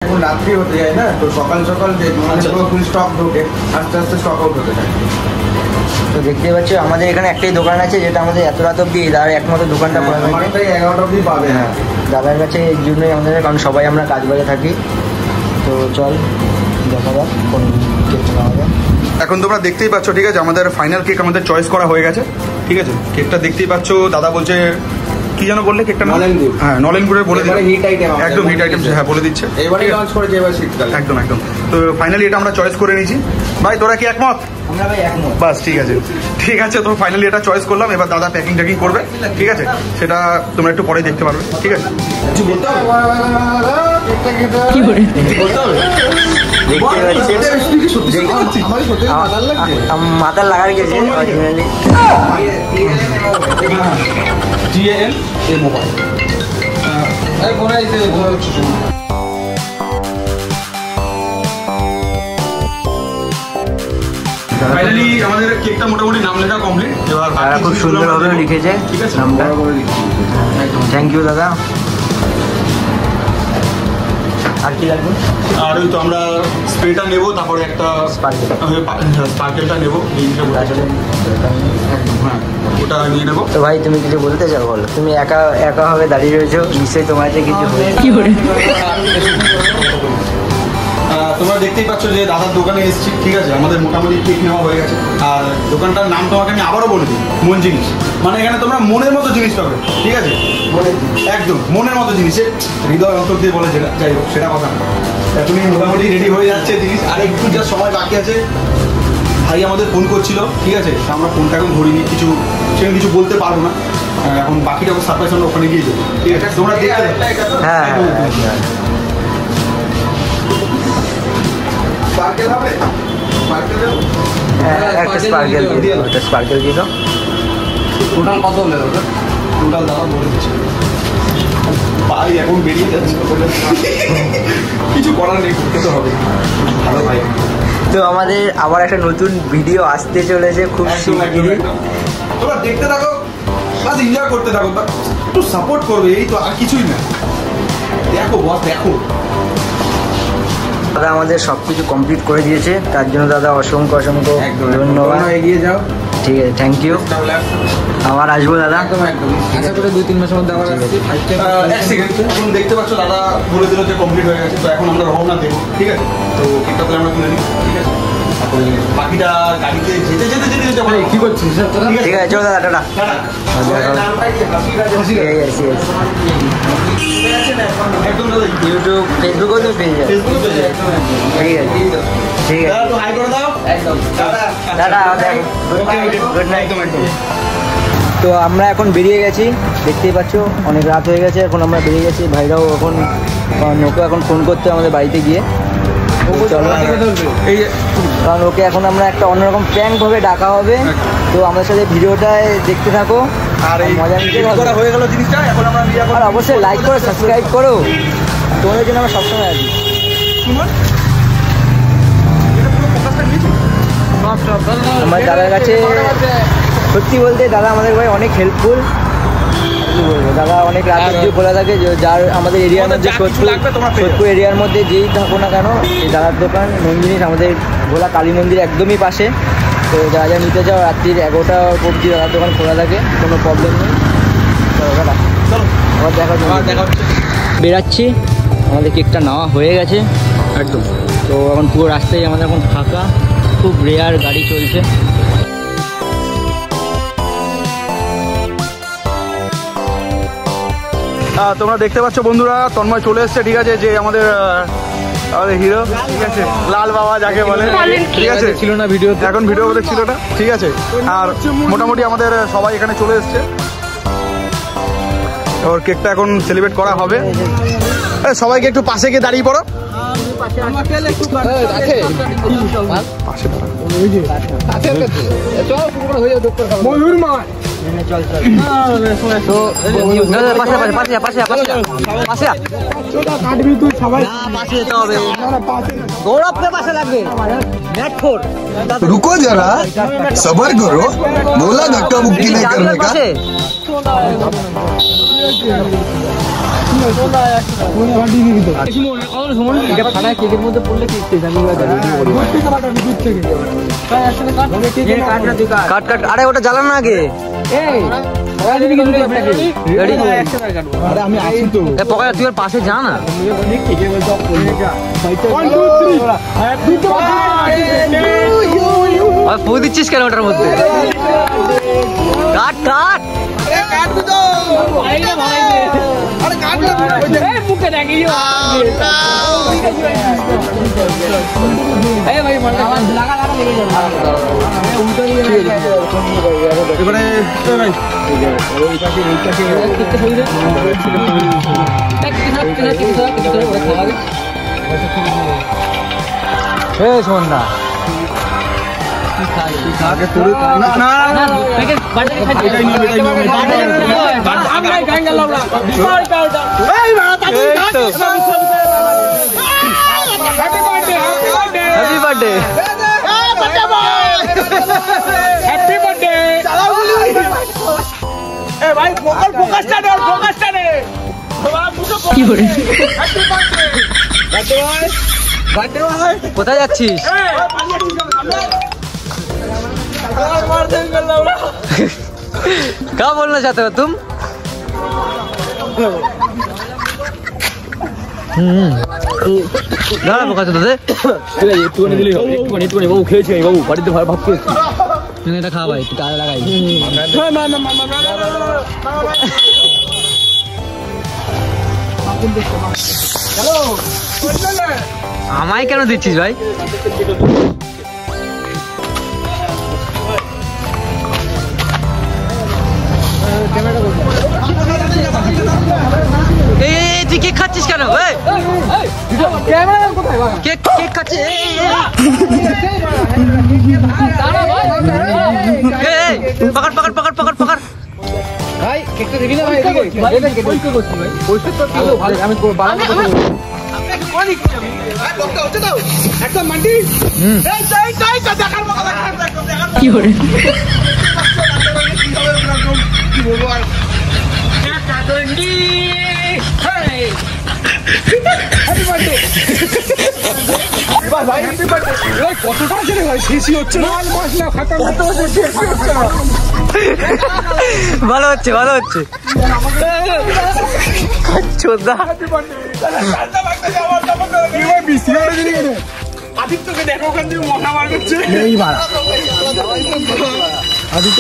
এখন রাত্রি হতে যায় না, তো সকাল সকাল ফুল স্টক ঢোকে, আস্তে আস্তে স্টক আউট হতে থাকে। তো দেখতে পাচ্ছ আমাদের এখানে একটাই দোকান আছে যেটা আমাদের এত রাত অব্দি দাদার একমাত্র দোকানটা খোলা থাকে, 11টা অব্দি পাবে। হ্যাঁ, দাদার কাছে এই জন্যই আমাদের, কারণ সবাই আমরা কাজ বাজে থাকি। তো চল দেখা যাক কোন কেকটা নেওয়া যায়। এখন তোমরা দেখতেই পাচ্ছ, ঠিক আছে, আমাদের ফাইনাল কেক আমাদের চয়েস করা হয়ে গেছে। ঠিক আছে, কেকটা দেখতেই পাচ্ছ। দাদা বলছে কি যেন বললে কেকটা? নলেনগুড়। হ্যাঁ, নলেনগুড়ের বলে দিচ্ছে, হিট আইটেম, একদম হিট আইটেম। হ্যাঁ, বলে দিচ্ছে, এবারে লঞ্চ করেছে এবার শীতকালে। একদম একদম। তো ফাইনালি এটা আমরা চয়েস করে নিয়েছি। ভাই তোরা কি একমত? আমরা ভাই একমত। বাস ঠিক আছে, ঠিক আছে। তো ফাইনালি এটা চয়েস করলাম। এবার দাদা প্যাকিং ট্যাকিং করবে, ঠিক আছে, সেটা তোমরা একটু পরে দেখতে পারবে, ঠিক আছে। কিছু বলতে হবে? মাথার লাগার গেছে অরিজিনালি TAL এর মোবাইল। ফাইনালি আমাদের কেকটা মোটামুটি নাম লেখা কমপ্লিট। এবার খুব সুন্দরভাবে লিখেছে, ঠিক আছে, নামটা। থ্যাংক ইউ দাদা। আর কি লাগবে? আর ওই তো আমরা স্প্রেটা নেবো, তারপরে একটা স্পার্কেলটা নেবো, হ্যাঁ ওটা নিয়ে নেবো। তো ভাই তুমি কিছু বলতে চাও? বলো। তুমি একা একা ভাবে দাঁড়িয়ে রয়েছো, নিশ্চয়ই তোমার কাছে কিছু কি করে। তোমরা দেখতেই পাচ্ছ যে দাদার দোকানে এসেছি, ঠিক আছে। আমাদের মোটামুটি কেক নেওয়া হয়ে গেছে। আর দোকানটার নাম তোমাকে আমি আবারও বলে দিই, মন জিনিস। মানে এখানে তোমরা মনের মতো জিনিস পাবে, ঠিক আছে, একদম মনের মতো জিনিস। হৃদয় অন্তর দিয়ে বলে যেটা, যাই হোক সেটা কথা না। তুমি মোটামুটি রেডি হয়ে যাচ্ছে জিনিস, আর একটু যা সময় বাকি আছে। ভাই আমাদের ফোন করছিল, ঠিক আছে, আমরা ফোনটা এখন ধরিনি, সেখানে কিছু বলতে পারবো না এখন। বাকিটা সারপ্রাইজ আমরা ওখানে গিয়ে যাবো, ঠিক আছে, তোমরা দেখতে। হ্যাঁ একটা স্পার্কেল দিয়ে দাও। টোটাল কত হলে ওটা? টোটাল দাদা বলে দিচ্ছে, ভাই এখন বেরিয়ে যাচ্ছে, কিছু করার নেই, করতে তো হবে। ভালো ভাই। তো আমাদের আবার একটা নতুন ভিডিও আসতে চলেছে খুব শিগগিরই। তোমরা দেখতে থাকো, বাস এনজয় করতে থাকো, একটু সাপোর্ট করবে, এই তো, আর কিছুই না। দেখো বস, দেখো দাদা আমাদের সবকিছু কমপ্লিট করে দিয়েছে, তার জন্য দাদা অসংখ্য অসংখ্য ধন্যবাদ। এগিয়ে যাও, ঠিক আছে, থ্যাংক ইউ। আবার আসবো দাদা, একদম একদম। আশা করি 2-3 মাসের মধ্যে আবার আসছি। এক সেকেন্ড, এখন দেখতে পাচ্ছ দাদা বলে দিল যে কমপ্লিট হয়ে গেছে। তো এখন আমরা রওনা দেবো, ঠিক আছে। তো কেকটা তাহলে আমরা তুলে নিই, ঠিক আছে। বাকিটা গাড়িতে যেতে যেতে যেতে যেতে কি করছিস? ঠিক আছে, চলো দাদা, টাটা। একদম দাদা, ইউটিউব ফেসবুকও তো পেয়ে যাবে, ঠিক আছে ঠিক আছে। হাই করে দাও, একদম টাটা, গুড নাইট। তো আমরা এখন বেরিয়ে গেছি, দেখতেই পাচ্ছ অনেক রাত হয়ে গেছে, এখন আমরা বেরিয়ে গেছি। ভাইরাও এখন ওকে এখন ফোন করতে আমাদের বাড়িতে গিয়ে, চলো, কারণ ওকে এখন আমরা একটা অন্যরকম প্র্যাঙ্কভাবে ডাকা হবে। তো আমাদের সাথে ভিডিওটায় দেখতে থাকো, আর মজা নিতে করা হয়ে গেল জিনিসটা। এখন আমরা আর অবশ্যই লাইক করো, সাবস্ক্রাইব করো, তোমাদের জন্য আমরা সবসময় আছি। আমার দাদার কাছে সত্যি বলতে দাদা আমাদের ভাই অনেক হেল্পফুল। কি বলবো, দাদা অনেক রাত অবধি খোলা থাকে, যার আমাদের এরিয়ার মধ্যে সোদপুর এরিয়ার মধ্যে যেই থাকো না কেন, এই দাদার দোকান নন্দিনীস আমাদের ভোলা কালী মন্দির একদমই পাশে। তো যা যা নিতে চাও রাত্রির 11টা অবধি দাদার দোকান খোলা থাকে, কোনো প্রবলেম নেই। চলো আবার দেখা হচ্ছে। বেরাচ্ছি, আমাদের কেকটা নেওয়া হয়ে গেছে একদম। তো এখন পুরো রাস্তায় আমাদের এখন ফাঁকা, খুব রেয়ার গাড়ি চলছে। তোমরা দেখতে পাচ্ছ বন্ধুরা, তন্ময় চলে এসছে, ঠিক আছে, যে আমাদের হিরো, ঠিক আছে, লাল বাবা যাকে বলে, ঠিক আছে, ছিল না ভিডিও, এখন ভিডিও বলে ছিল না, ঠিক আছে। আর মোটামুটি আমাদের সবাই এখানে চলে এসছে, ওর কেকটা এখন সেলিব্রেট করা হবে। সবাইকে একটু পাশে গিয়ে দাঁড়িয়ে পড়ো, ময়ূর মা চল তো কাটবি তুই, সবাই পাশে যেতে হবে, গৌরবকে পাশে লাগবে। रुको जरा, सबर करो, बोला धक्का मुक्की नहीं करने का। কেকের মধ্যে পড়লে কাট কাট। আরে ওটা জ্বালান না আগে। আমি আসি তো পকায়, তুই পাশে যা না। ফু দিচ্ছিস কেন ওটার মধ্যে? কাট কাট। সন্ধ্যা হ্যাপি বার্থডে। হ্যাপি বার্থডে এ ভাই, ফোকাসটা দে, ফোকাসটা দে। কি করে? কোথায় যাচ্ছিস? क्या बोलना चाहते हो तुम? দাঁড়া বোকাচ্ছে তোদের। ঠিক আছে, একটুখানি দিলেই হবে। একটুখানি বাবু খেয়েছে, বাবু বাড়িতে ভাত খেয়েছি। এটা খা ভাই, একটু টাকা লাগাই। আমায় কেন দিচ্ছিস ভাই? তুই কেক খাচ্ছিস কেন? কেক কেক খাচ্ছিস? পকড় পকড় পকড় পকড় পকড় ভাই, কেকটা দিবি না ভাই? আমি কি করে ভালো হচ্ছে, ভালো হচ্ছে। আদিত্যকে দেখো, ওখান থেকে মশা বার করছে। আদিত্য